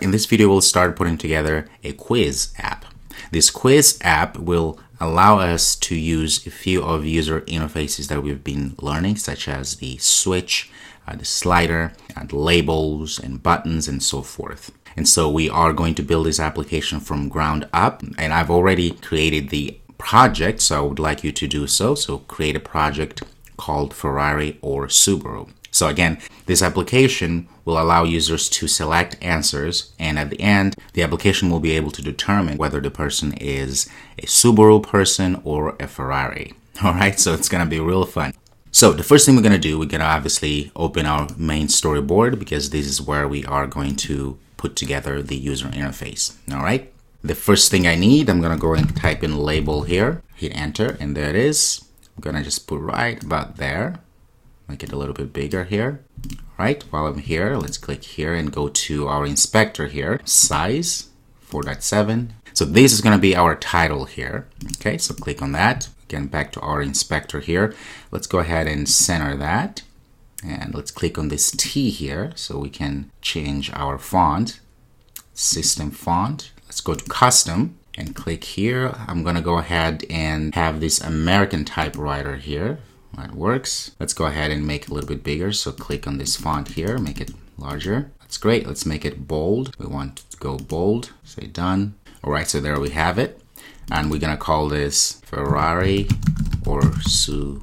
In this video, we'll start putting together a quiz app. This quiz app will allow us to use a few of user interfaces that we've been learning, such as the switch, the slider, the labels and buttons and so forth. And so we are going to build this application from ground up, and I've already created the project, so I would like you to do so. So create a project called Ferrari or Subaru. So again, this application will allow users to select answers, and at the end, the application will be able to determine whether the person is a Subaru person or a Ferrari. All right, so it's going to be real fun. So the first thing we're going to do, we're going to obviously open our main storyboard, because this is where we are going to put together the user interface. All right, the first thing I need, I'm going to go and type in label here, hit enter, and there it is. I'm going to just put right about there. Make it a little bit bigger here. All right, while I'm here, let's click here and go to our inspector here. Size 4.7. So this is going to be our title here. Okay, so click on that. Again, back to our inspector here. Let's go ahead and center that. And let's click on this T here so we can change our font. System font. Let's go to custom and click here. I'm going to go ahead and have this American typewriter here. That works. Let's go ahead and make it a little bit bigger. So click on this font here, make it larger. That's great. Let's make it bold. We want to go bold. Say done. All right, so there we have it. And we're going to call this Ferrari or Subaru.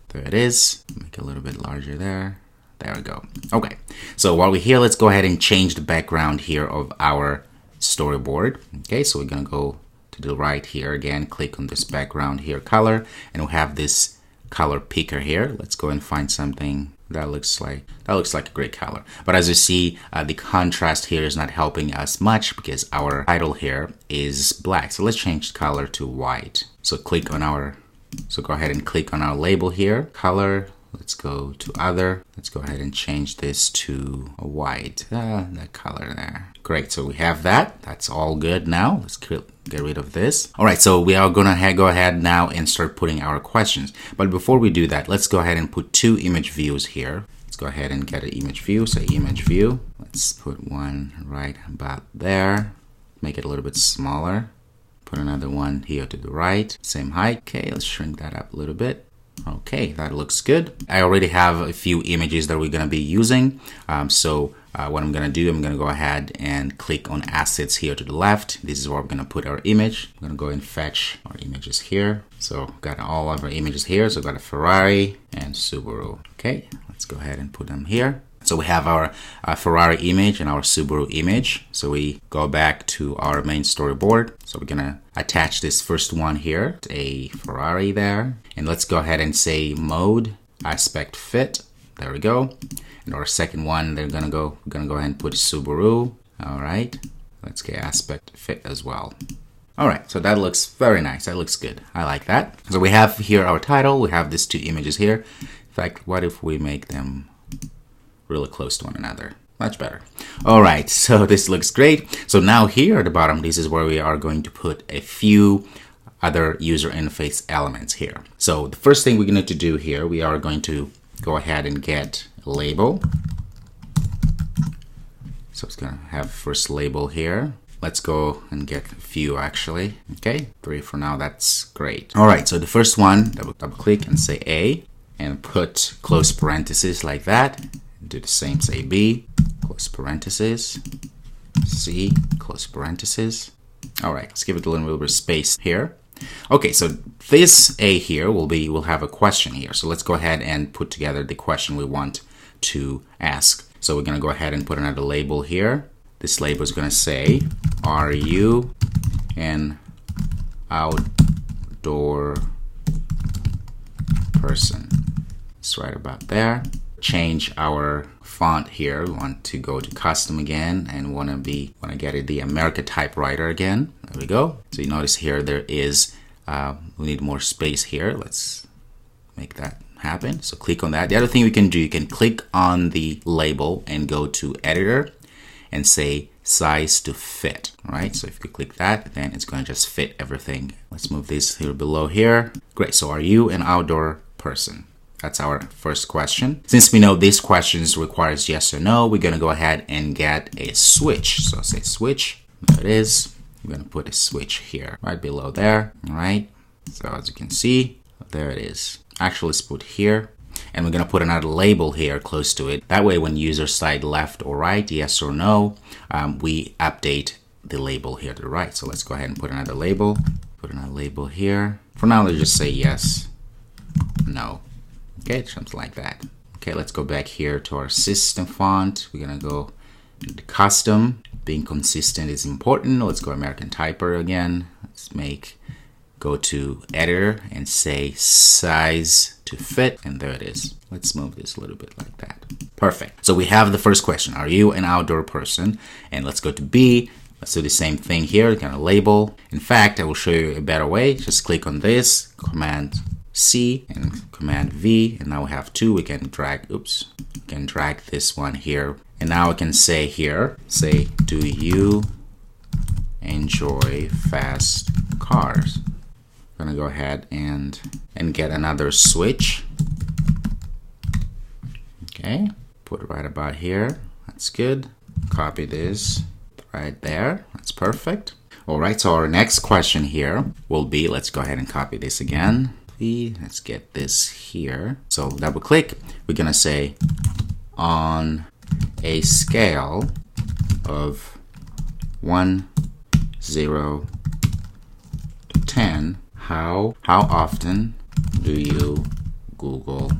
There it is. Make it a little bit larger there. There we go. Okay, so while we're here, let's go ahead and change the background here of our storyboard. Okay, so we're going to go to the right here again, click on this background here, color, and we'll have this color picker here. Let's go and find something that looks like a great color. But as you see, the contrast here is not helping us much because our title here is black. So let's change the color to white. So go ahead and click on our label here, color. Let's go to other. Let's go ahead and change this to a white, that color there. Great, so we have that. That's all good now. Let's get rid of this. All right, so we are gonna go ahead now and start putting our questions. But before we do that, let's go ahead and put two image views here. Let's go ahead and get an image view, say image view. Let's put one right about there. Make it a little bit smaller. Put another one here to the right, same height. Okay, let's shrink that up a little bit. Okay, that looks good. I already have a few images that we're going to be using. What I'm going to do, I'm going to go ahead and click on assets here to the left. This is where we're going to put our image. I'm going to go and fetch our images here. So I've got all of our images here. So I've got a Ferrari and Subaru. Okay, let's go ahead and put them here. So we have our Ferrari image and our Subaru image. So we go back to our main storyboard. So we're gonna attach this first one here, a Ferrari there. And let's go ahead and say mode, aspect fit. There we go. And our second one, we're gonna go ahead and put Subaru. All right, let's get aspect fit as well. All right, so that looks very nice. That looks good. I like that. So we have here our title. We have these two images here. In fact, what if we make them really close to one another? Much better. All right, so this looks great. So now here at the bottom, this is where we are going to put a few other user interface elements here. So the first thing we're going to do here, we are going to go ahead and get a label. So it's going to have first label here. Let's go and get a few actually. Okay, 3 for now, that's great. All right, so the first one, double click and say A and put close parentheses like that. Do the same, say B, close parentheses, C, close parentheses. All right, let's give it a little bit of space here. Okay, so this A here will have a question here. So let's go ahead and put together the question we want to ask. So we're gonna go ahead and put another label here. This label is gonna say, are you an outdoor person? It's right about there. Change our font here. We want to go to custom again and want to get it the American typewriter again. There we go. So you notice here there is we need more space here. Let's make that happen. So click on that. The other thing we can do, you can click on the label and go to editor and say size to fit. All right, so if you click that, then it's going to just fit everything. Let's move this here below here. Great. So are you an outdoor person? That's our first question. Since we know these questions requires yes or no, we're going to go ahead and get a switch. So say switch. There it is. We're going to put a switch here, right below there. All right. So as you can see, there it is. Actually, let's put here. And we're going to put another label here close to it. That way, when users slide left or right, yes or no, we update the label here to the right. So let's go ahead and put another label. Put another label here. For now, let's just say yes, no. Okay, something like that. Okay, let's go back here to our system font. We're gonna go into custom. Being consistent is important. Let's go American Typer again. Let's go to editor and say size to fit, and there it is. Let's move this a little bit like that. Perfect. So we have the first question. Are you an outdoor person? And let's go to B. Let's do the same thing here. Kind of label. In fact, I will show you a better way. Just click on this, Command C and Command V, and now we have two. We can drag, we can drag this one here. And now I can say here, say, do you enjoy fast cars? I'm gonna go ahead and get another switch. Okay, put it right about here. That's good. Copy this right there. That's perfect. All right, so our next question here will be, let's go ahead and copy this again. Let's get this here. So double click. We're gonna say on a scale of 1, 0 to 10, how often do you Google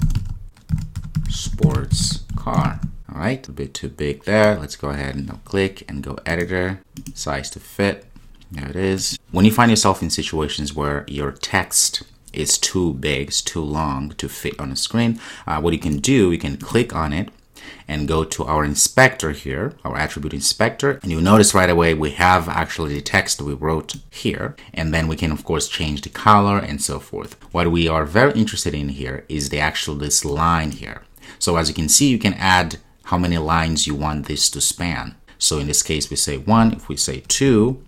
sports car? All right, a bit too big there. Let's go ahead and click and go editor, size to fit. There it is. When you find yourself in situations where your text is too big, it's too long to fit on the screen, what you can do, you can click on it and go to our inspector here, our attribute inspector, and you'll notice right away we have actually the text that we wrote here, and then we can of course change the color and so forth. What we are very interested in here is this line here. So as you can see, you can add how many lines you want this to span. So in this case we say 1. If we say 2,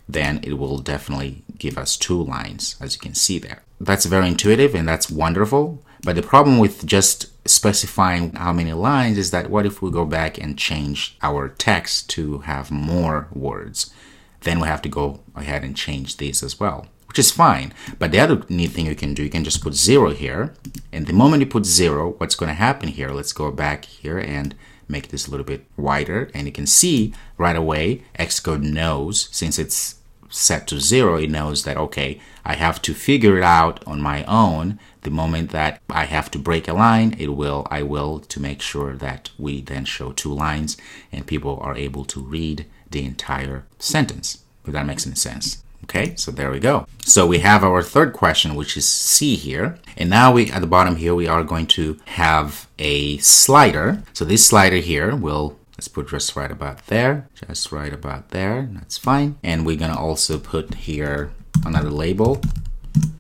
then it will definitely give us 2 lines, as you can see there. That's very intuitive and that's wonderful. But the problem with just specifying how many lines is that what if we go back and change our text to have more words? Then we have to go ahead and change this as well, which is fine. But the other neat thing you can do, you can just put 0 here. And the moment you put 0, what's going to happen here? Let's go back here and make this a little bit wider. And you can see right away, Xcode knows, since it's set to 0, it knows that, okay, I have to figure it out on my own. The moment that I have to break a line, I will to make sure that we then show 2 lines and people are able to read the entire sentence, if that makes any sense. Okay, so there we go. So we have our third question, which is C here. And now at the bottom here, we are going to have a slider. So this slider here let's put just right about there. Just right about there. That's fine. And we're going to also put here another label.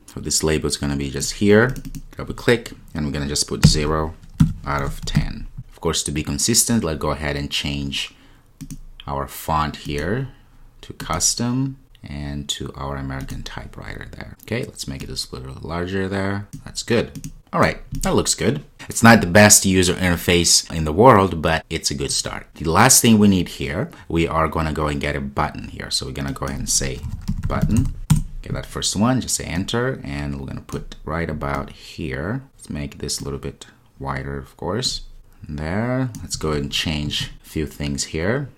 So this label is going to be just here. Double click. And we're going to just put 0 out of 10. Of course, to be consistent, let's go ahead and change our font here to custom and to our American typewriter there. Okay, let's make it just a little larger there. That's good. All right, that looks good. It's not the best user interface in the world, but it's a good start. The last thing we need here, we are going to go and get a button here. So we're going to go ahead and say button. Okay, that first one, just say enter, and we're going to put right about here. Let's make this a little bit wider, of course. There, let's go ahead and change a few things here.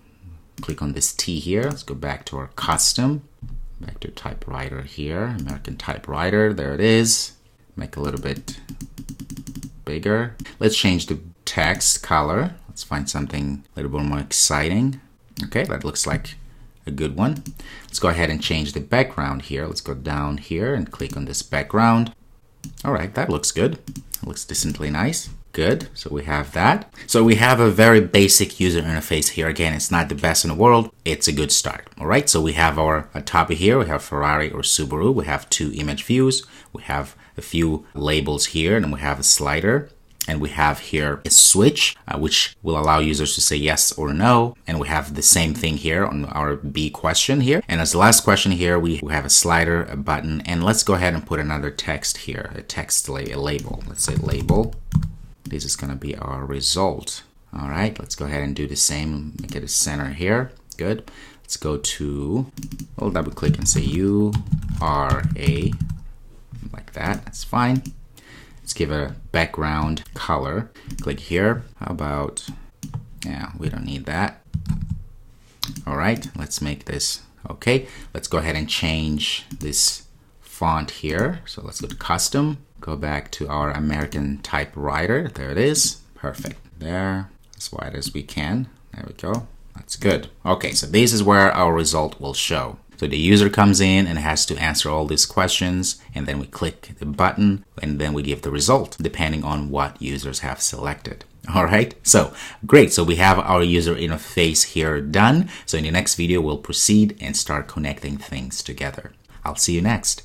Click on this T here. Let's go back to our custom, back to typewriter here, American typewriter. There it is. Make a little bit bigger. Let's change the text color. Let's find something a little bit more exciting. Okay, that looks like a good one. Let's go ahead and change the background here. Let's go down here and click on this background. All right, that looks good. It looks decently nice. Good, so we have that. So we have a very basic user interface here. Again, it's not the best in the world. It's a good start. All right, so we have our topic here. We have Ferrari or Subaru. We have 2 image views. We have a few labels here, and we have a slider. And we have here a switch, which will allow users to say yes or no. And we have the same thing here on our B question here. And as the last question here, we have a slider, a button, and let's go ahead and put another text here, a label. Let's say label. This is going to be our result. All right, let's go ahead and do the same, make it a center here. Good. Let's go to, we'll double click and say URA, like that. That's fine. Let's give a background color. Click here. How about, yeah, we don't need that. All right, let's make this okay. Let's go ahead and change this font here. So let's go to custom, go back to our American typewriter. There it is. Perfect. There, as wide as we can. There we go. That's good. Okay, so this is where our result will show. So the user comes in and has to answer all these questions, and then we click the button and then we give the result depending on what users have selected. All right, so great. So we have our user interface here done. So in the next video, we'll proceed and start connecting things together. I'll see you next.